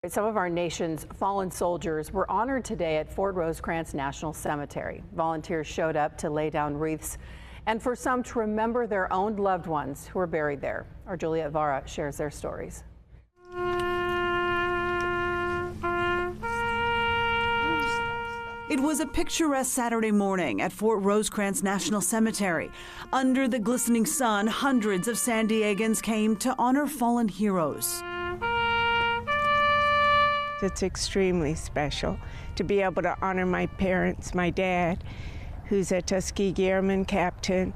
Some of our nation's fallen soldiers were honored today at Fort Rosecrans National Cemetery. Volunteers showed up to lay down wreaths and for some to remember their own loved ones who were buried there. Our Juliet Vara shares their stories. It was a picturesque Saturday morning at Fort Rosecrans National Cemetery. Under the glistening sun, hundreds of San Diegans came to honor fallen heroes. It's extremely special to be able to honor my parents, my dad, who's a Tuskegee Airman captain,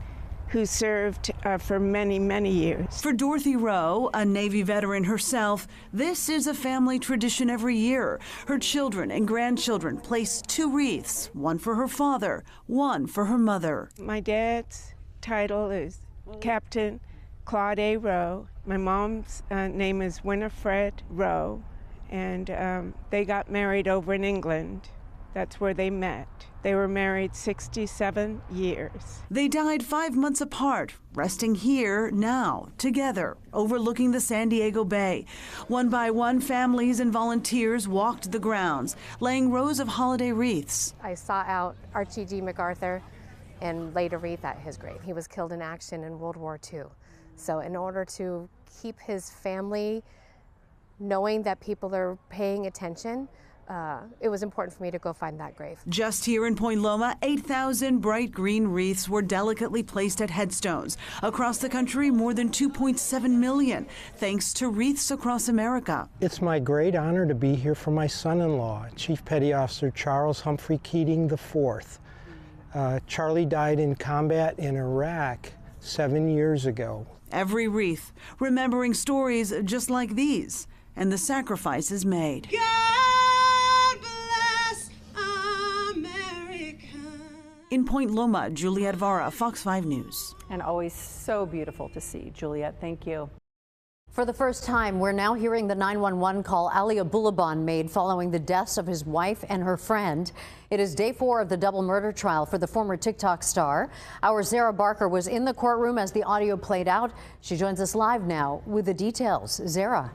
who served for many, many years. For Dorothy Rowe, a Navy veteran herself, this is a family tradition every year. Her children and grandchildren place 2 wreaths, one for her father, one for her mother. My dad's title is Captain Claude A. Rowe. My mom's name is Winifred Rowe, and they got married over in England. That's where they met. They were married 67 years. They died 5 months apart, resting here now, together, overlooking the San Diego Bay. One by one, families and volunteers walked the grounds, laying rows of holiday wreaths. I saw out Archie G. MacArthur and laid a wreath at his grave. He was killed in action in World War II. So in order to keep his family knowing that people are paying attention, it was important for me to go find that grave. Just here in Point Loma, 8,000 bright green wreaths were delicately placed at headstones. Across the country, more than 2.7 million, thanks to Wreaths Across America. It's my great honor to be here for my son-in-law, Chief Petty Officer Charles Humphrey Keating IV. Charlie died in combat in Iraq 7 years ago. Every wreath remembering stories just like these and the sacrifices made. In Point Loma, Juliet Vara, Fox 5 News. And always so beautiful to see. Juliet, thank you. For the first time, we're now hearing the 911 call Ali Abulaban made following the deaths of his wife and her friend. It is day 4 of the double murder trial for the former TikTok star. Our Sarah Barker was in the courtroom as the audio played out. She joins us live now with the details. Sarah.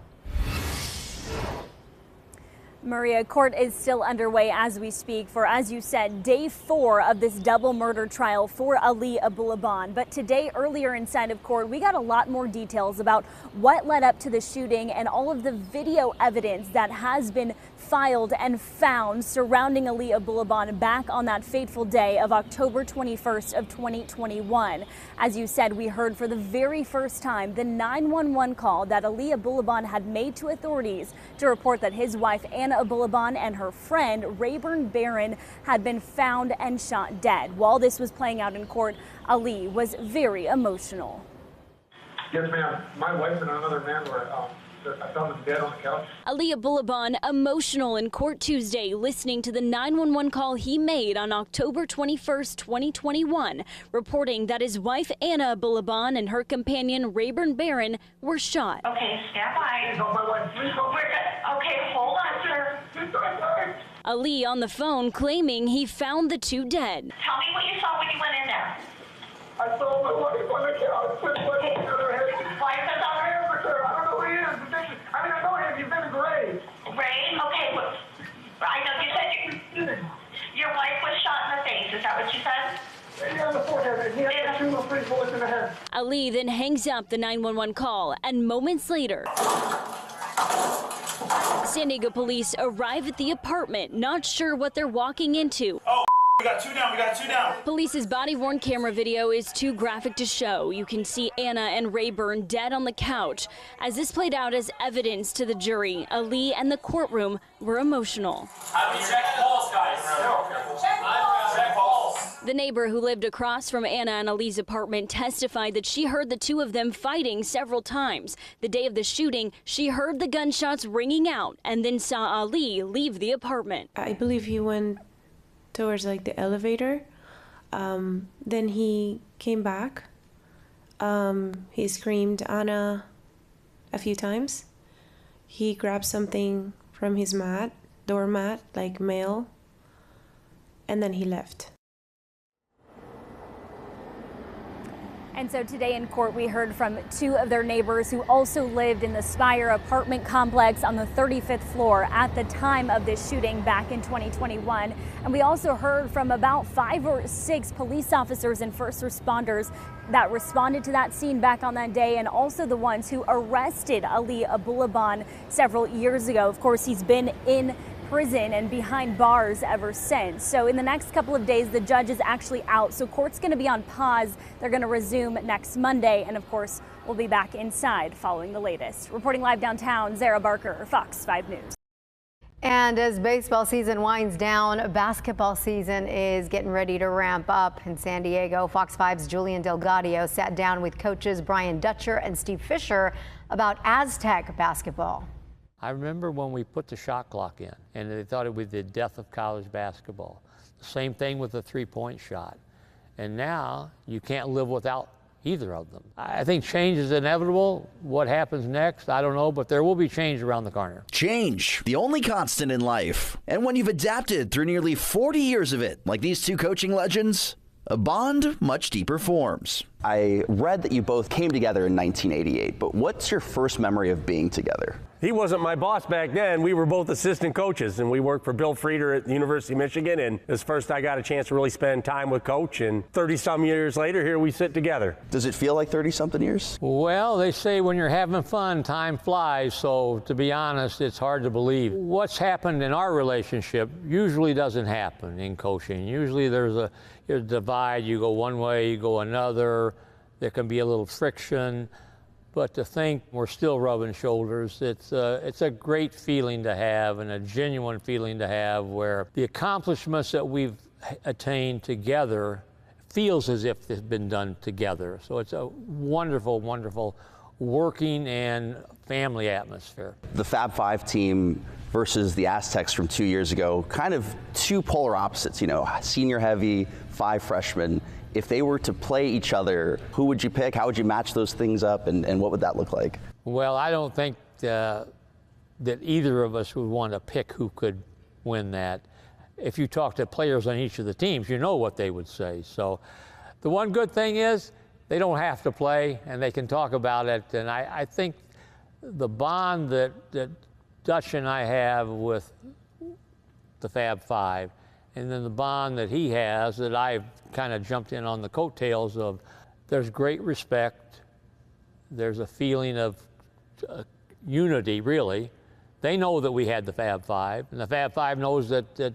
Maria, court is still underway as we speak for, as you said, day 4 of this double murder trial for Ali Abulaban. But today, earlier inside of court, we got a lot more details about what led up to the shooting and all of the video evidence that has been filed and found surrounding Ali Abulaban back on that fateful day of October 21st of 2021. As you said, we heard for the very first time the 911 call that Ali Abulaban had made to authorities to report that his wife Anna Abulaban and her friend Rayburn Barron had been found and shot dead. While this was playing out in court, Ali was very emotional. Yes, ma'am. My wife and another man were I found them dead on the couch. Ali Abulaban emotional in court Tuesday, listening to the 911 call he made on October 21st, 2021, reporting that his wife Anna Abulaban and her companion Rayburn Barron were shot. Okay, stand by. Please help my wife. Please help. Okay, hold on, sir. Ali on the phone claiming he found the 2 dead. Tell me what you saw when you went in there. I saw my wife on the couch with my head on her head. Wife is on her. I don't know who he is. I mean, I know him. He's in the grave. Ray? Okay, I know you said your wife was shot in the face. Is that what you said? Yeah, on the forehead. He had 2 or 3 bullets in the head. Ali then hangs up the 911 call, and moments later, San Diego police arrive at the apartment, not sure what they're walking into. Oh, we got 2 down, we got 2 down. Police's body-worn camera video is too graphic to show. You can see Anna and Rayburn dead on the couch. As this played out as evidence to the jury, Ali and the courtroom were emotional. Have you checked pulse, guys? Check pulse. The neighbor who lived across from Anna and Ali's apartment testified that she heard the 2 of them fighting several times. The day of the shooting, she heard the gunshots ringing out and then saw Ali leave the apartment. I believe he went towards like the elevator. Then he came back. He screamed Anna a few times. He grabbed something from his doormat, like mail, and then he left. And so today in court, we heard from two of their neighbors who also lived in the Spire apartment complex on the 35th floor at the time of this shooting back in 2021. And we also heard from about 5 or 6 police officers and first responders that responded to that scene back on that day, and also the ones who arrested Ali Abulaban several years ago. Of course, he's been in prison and behind bars ever since. So in the next couple of days, the judge is actually out. So court's going to be on pause. They're going to resume next Monday. And of course, we'll be back inside following the latest. Reporting live downtown, Zara Barker, Fox 5 News. And as baseball season winds down, basketball season is getting ready to ramp up in San Diego. Fox 5's Julian Delgadio sat down with coaches Brian Dutcher and Steve Fisher about Aztec basketball. I remember when we put the shot clock in, and they thought it was the death of college basketball. The same thing with the three-point shot. And now you can't live without either of them. I think change is inevitable. What happens next, I don't know, but there will be change around the corner. Change, the only constant in life. And when you've adapted through nearly 40 years of it, like these two coaching legends, a bond much deeper forms. I read that you both came together in 1988, but what's your first memory of being together? He wasn't my boss back then. We were both assistant coaches, and we worked for Bill Frieder at the University of Michigan, and it was first I got a chance to really spend time with Coach, and 30-some years later, here we sit together. Does it feel like 30-something years? Well, they say when you're having fun, time flies, so to be honest, it's hard to believe. What's happened in our relationship usually doesn't happen in coaching. Usually there's a divide, you go one way, you go another, there can be a little friction. But to think we're still rubbing shoulders, it's a great feeling to have, and a genuine feeling to have, where the accomplishments that we've attained together feels as if they've been done together. So it's a wonderful, wonderful working and family atmosphere. The Fab Five team versus the Aztecs from 2 years ago, kind of two polar opposites, you know, senior heavy, 5 freshmen. If they were to play each other, who would you pick? How would you match those things up, and what would that look like? Well, I don't think that either of us would want to pick who could win that. If you talk to players on each of the teams, you know what they would say. So the one good thing is they don't have to play, and they can talk about it. And I think the bond that Dutch and I have with the Fab Five, and then the bond that he has that I've kind of jumped in on the coattails of, there's great respect. There's a feeling of unity, really. They know that we had the Fab Five, and the Fab Five knows that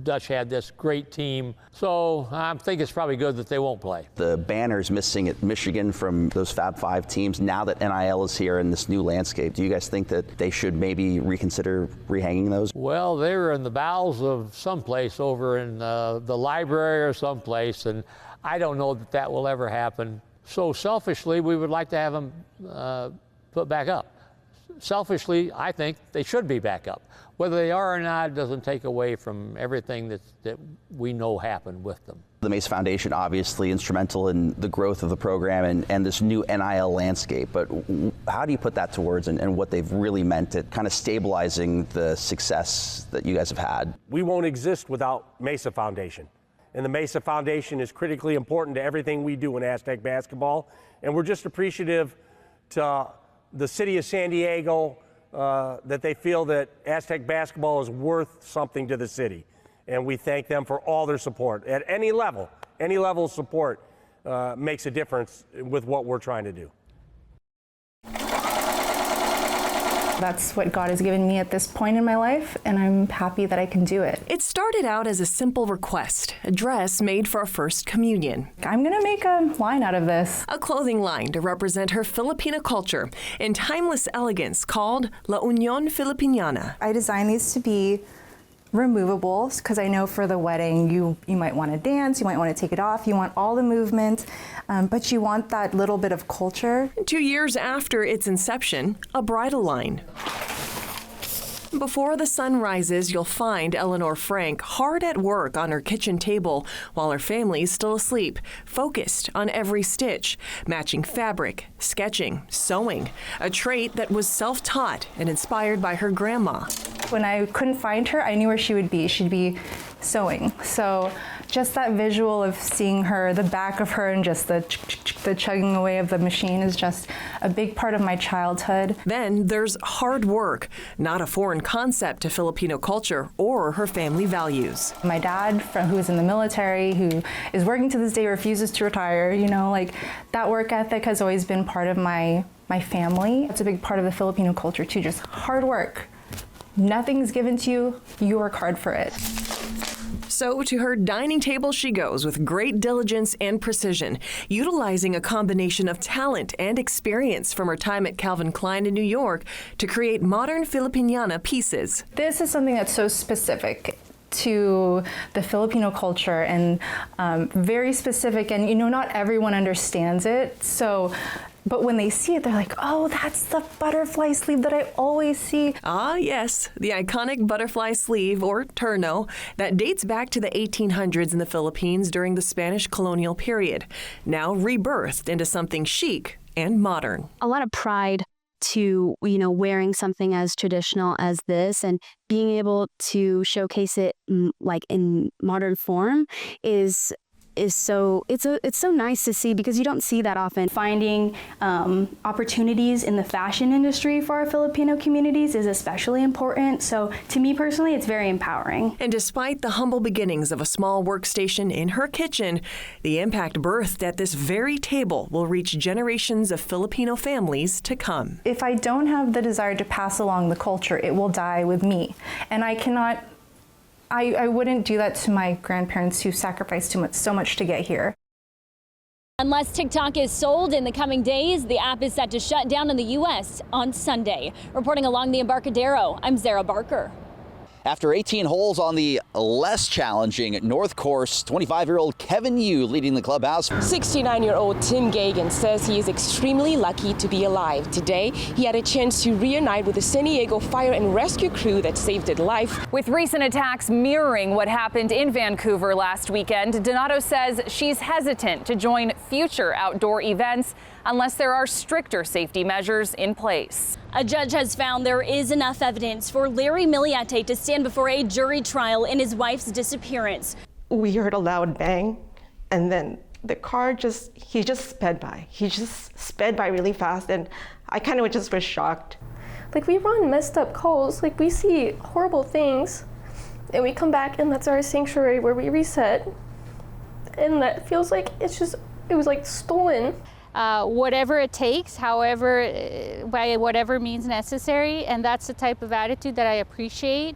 Dutch had this great team. So I think it's probably good that they won't play. The banners missing at Michigan from those Fab Five teams, now that NIL is here in this new landscape, do you guys think that they should maybe reconsider rehanging those? Well, they were in the bowels of someplace over in the library or someplace, and I don't know that that will ever happen. So selfishly, we would like to have them put back up. Selfishly, I think they should be back up. Whether they are or not doesn't take away from everything that we know happened with them. The Mesa Foundation, obviously instrumental in the growth of the program and this new NIL landscape, but how do you put that to words and what they've really meant at kind of stabilizing the success that you guys have had? We won't exist without Mesa Foundation. And the Mesa Foundation is critically important to everything we do in Aztec basketball. And we're just appreciative to the city of San Diego, that they feel that Aztec basketball is worth something to the city. And we thank them for all their support. At any level of support makes a difference with what we're trying to do. That's what God has given me at this point in my life, and I'm happy that I can do it. It started out as a simple request, a dress made for a first communion. I'm gonna make a line out of this. A clothing line to represent her Filipino culture in timeless elegance called La Unión Filipiniana. I designed these to be removable because I know for the wedding you might want to dance, you might want to take it off, you want all the movement, but you want that little bit of culture. 2 years after its inception, a bridal line. Before the sun rises, you'll find Eleanor Frank hard at work on her kitchen table while her family's still asleep, focused on every stitch, matching fabric, sketching, sewing, a trait that was self-taught and inspired by her grandma. When I couldn't find her, I knew where she would be. She'd be sewing. So just that visual of seeing her, the back of her, and just the chugging away of the machine is just a big part of my childhood. Then there's hard work, not a foreign concept to Filipino culture or her family values. My dad, who is in the military, who is working to this day, refuses to retire, you know, like that work ethic has always been part of my family. It's a big part of the Filipino culture too, just hard work. Nothing's given to you, you work hard for it. So to her dining table she goes with great diligence and precision, utilizing a combination of talent and experience from her time at Calvin Klein in New York to create modern Filipiniana pieces. This is something that's so specific to the Filipino culture and very specific, and you know, not everyone understands it. But when they see it, they're like, oh, that's the butterfly sleeve that I always see. Ah, yes, the iconic butterfly sleeve, or terno, that dates back to the 1800s in the Philippines during the Spanish colonial period, now rebirthed into something chic and modern. A lot of pride to, you know, wearing something as traditional as this and being able to showcase it like in modern form is so it's so nice to see, because you don't see that often. Finding opportunities in the fashion industry for our Filipino communities is especially important. So to me personally, it's very empowering. And despite the humble beginnings of a small workstation in her kitchen, the impact birthed at this very table will reach generations of Filipino families to come. If I don't have the desire to pass along the culture, it will die with me. And I wouldn't do that to my grandparents who sacrificed so much to get here. Unless TikTok is sold in the coming days, the app is set to shut down in the U.S. on Sunday. Reporting along the Embarcadero, I'm Sarah Barker. After 18 holes on the less challenging North Course, 25-year-old Kevin Yu leading the clubhouse. 69-year-old Tim Gagan says he is extremely lucky to be alive. Today, he had a chance to reunite with the San Diego fire and rescue crew that saved his life. With recent attacks mirroring what happened in Vancouver last weekend, Donato says she's hesitant to join future outdoor events unless there are stricter safety measures in place. A judge has found there is enough evidence for Larry Miliate to stand before a jury trial in his wife's disappearance. We heard a loud bang, and then the car he just sped by. He just sped by really fast, and I kind of just was shocked. Like, we run messed up calls, like we see horrible things, and we come back and that's our sanctuary where we reset, and that feels like it was like stolen. Whatever it takes, however, by whatever means necessary, and that's the type of attitude that I appreciate.